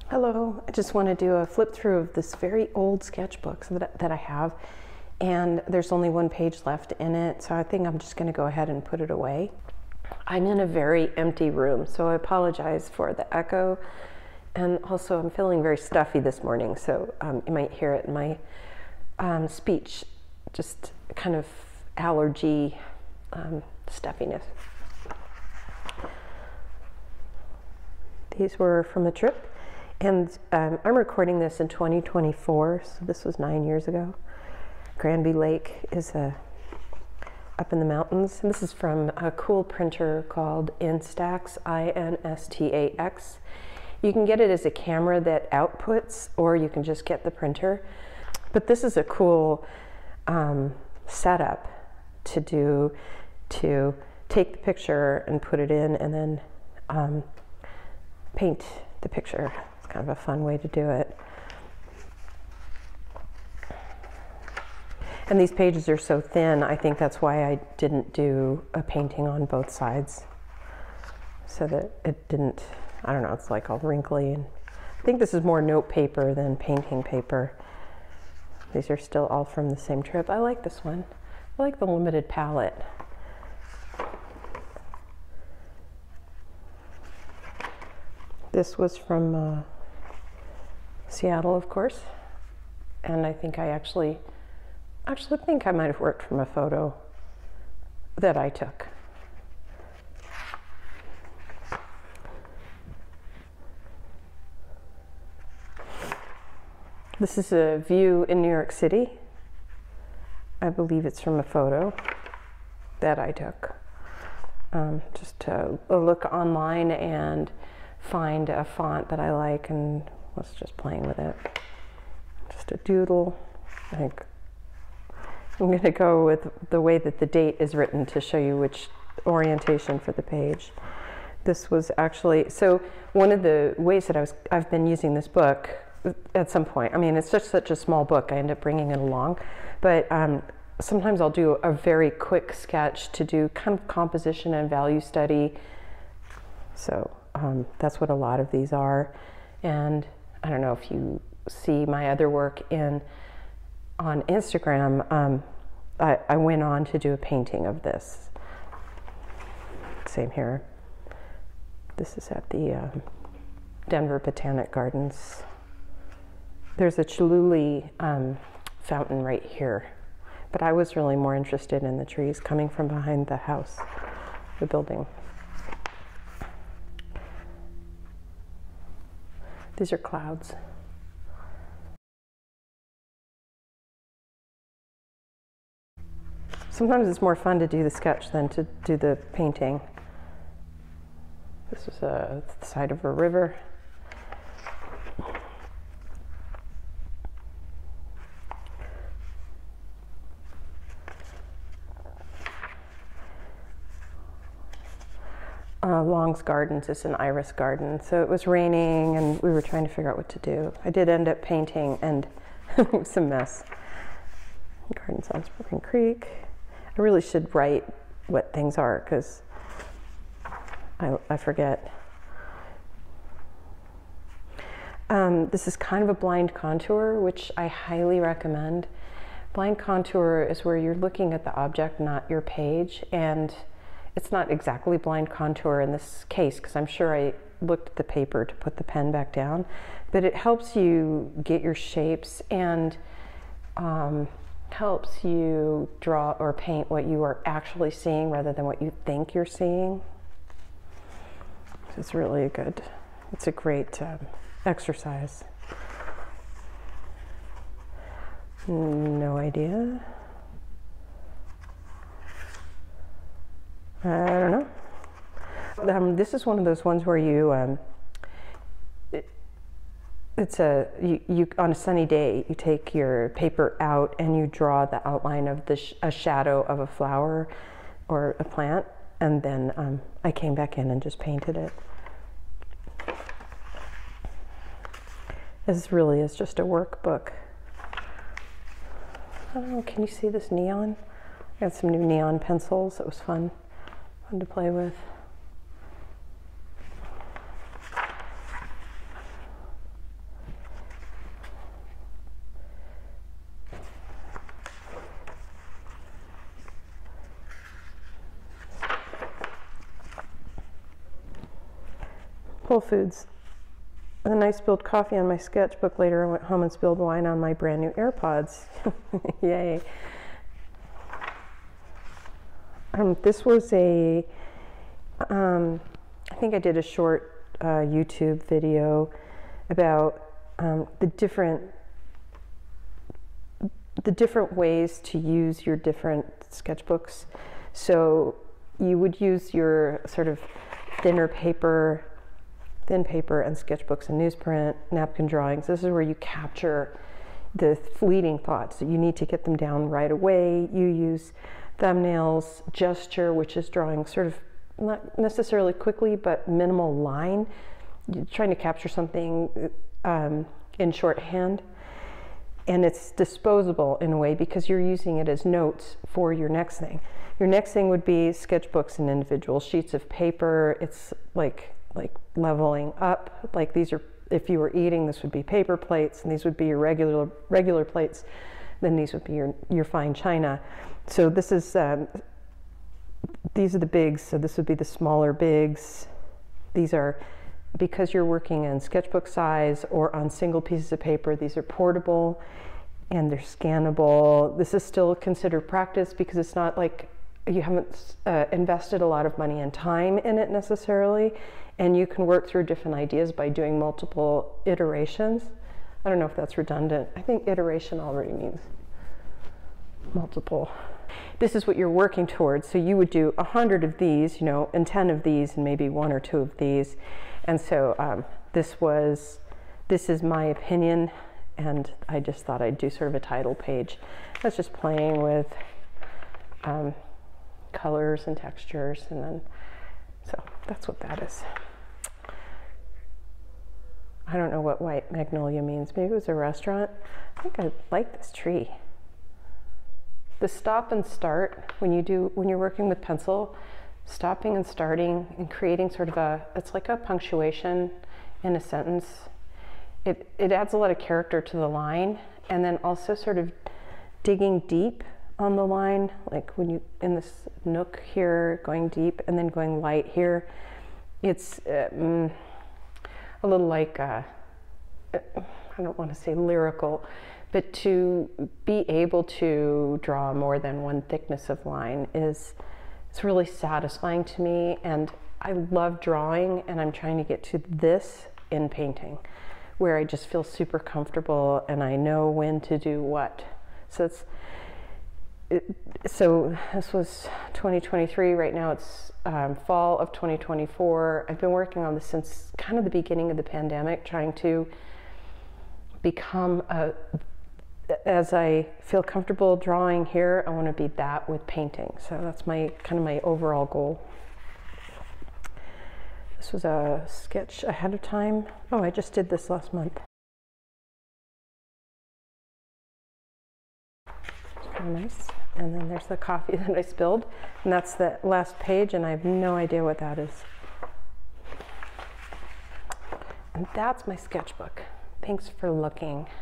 Hello, I just want to do a flip through of this very old sketchbook that I have, and there's only one page left in it, so I think I'm just going to go ahead and put it away. I'm in a very empty room, so I apologize for the echo, and also I'm feeling very stuffy this morning, so you might hear it in my speech, just kind of allergy stuffiness. These were from a trip. And I'm recording this in 2024, so this was 9 years ago. Granby Lake is up in the mountains. And this is from a cool printer called Instax, I-N-S-T-A-X. You can get it as a camera that outputs, or you can just get the printer. But this is a cool setup to take the picture and put it in, and then paint the picture. Kind of a fun way to do it. And these pages are so thin, I think that's why I didn't do a painting on both sides, so that it didn't, I don't know, it's like all wrinkly. And I think this is more note paper than painting paper. These are still all from the same trip. I like this one. I like the limited palette. This was from Seattle, of course, and I think I actually think I might have worked from a photo that I took. This is a view in New York City. I believe it's from a photo that I took. Just to look online and find a font that I like, and was just playing with it. Just a doodle. I think I'm going to go with the way that the date is written to show you which orientation for the page. This was actually, so one of the ways that I've been using this book at some point, I mean, it's just such a small book, I end up bringing it along, but sometimes I'll do a very quick sketch to do kind of composition and value study. So that's what a lot of these are. And I don't know if you see my other work on Instagram. I went on to do a painting of this. Same here. This is at the Denver Botanic Gardens. There's a Cholula fountain right here, but I was really more interested in the trees coming from behind the house, the building. These are clouds. Sometimes it's more fun to do the sketch than to do the painting. This is the side of a river. Long's Gardens is an iris garden. So it was raining and we were trying to figure out what to do. I did end up painting, and it was a mess. Gardens on Spring Creek. I really should write what things are, because I forget. This is kind of a blind contour, which I highly recommend. Blind contour is where you're looking at the object, not your page, and it's not exactly blind contour in this case, because I'm sure I looked at the paper to put the pen back down, but it helps you get your shapes and helps you draw or paint what you are actually seeing rather than what you think you're seeing. So it's really good. It's a great exercise. No idea. I don't know. This is one of those ones where you, you on a sunny day, you take your paper out and you draw the outline of a shadow of a flower or a plant, and then I came back in and just painted it. This really is just a workbook. I don't know, can you see this neon? I got some new neon pencils. It was fun to play with. Whole Foods. And then I spilled coffee on my sketchbook later. I went home and spilled wine on my brand new AirPods. Yay. This was a, I think I did a short YouTube video about the different ways to use your different sketchbooks. So you would use your sort of thin paper and sketchbooks and newsprint, napkin drawings. This is where you capture the fleeting thoughts. You need to get them down right away. You use thumbnails, gesture, which is drawing sort of not necessarily quickly, but minimal line. You're trying to capture something in shorthand. And it's disposable in a way because you're using it as notes for your next thing. Your next thing would be sketchbooks and individual sheets of paper. It's like leveling up. Like these are, if you were eating, this would be paper plates, and these would be your regular plates. Then these would be your fine china. So this is, these are the bigs. So this would be the smaller bigs. These are, because you're working in sketchbook size or on single pieces of paper, these are portable and they're scannable. This is still considered practice because it's not like you haven't invested a lot of money and time in it necessarily, and you can work through different ideas by doing multiple iterations. I don't know if that's redundant. I think iteration already means multiple. This is what you're working towards. So you would do 100 of these, you know, and 10 of these, and maybe 1 or 2 of these. And so this is my opinion, and I just thought I'd do sort of a title page. That's just playing with colors and textures, and then, so that's what that is. I don't know what white magnolia means. Maybe it was a restaurant. I think I like this tree. The stop and start, when you're working with pencil, stopping and starting and creating sort of it's like a punctuation in a sentence. It adds a lot of character to the line, and then also sort of digging deep on the line, like when you, in this nook here, going deep and then going light here. It's a little like, I don't want to say lyrical, but to be able to draw more than one thickness of line it's really satisfying to me, and I love drawing, and I'm trying to get to this in painting, where I just feel super comfortable and I know when to do what. So so this was 2023. Right now it's fall of 2024. I've been working on this since kind of the beginning of the pandemic, trying to become as I feel comfortable drawing here, I want to be that with painting. So that's my kind of my overall goal. This was a sketch ahead of time. Oh, I just did this last month. It's kind of nice. And then there's the coffee that I spilled, and that's the last page, and I have no idea what that is. And that's my sketchbook. Thanks for looking.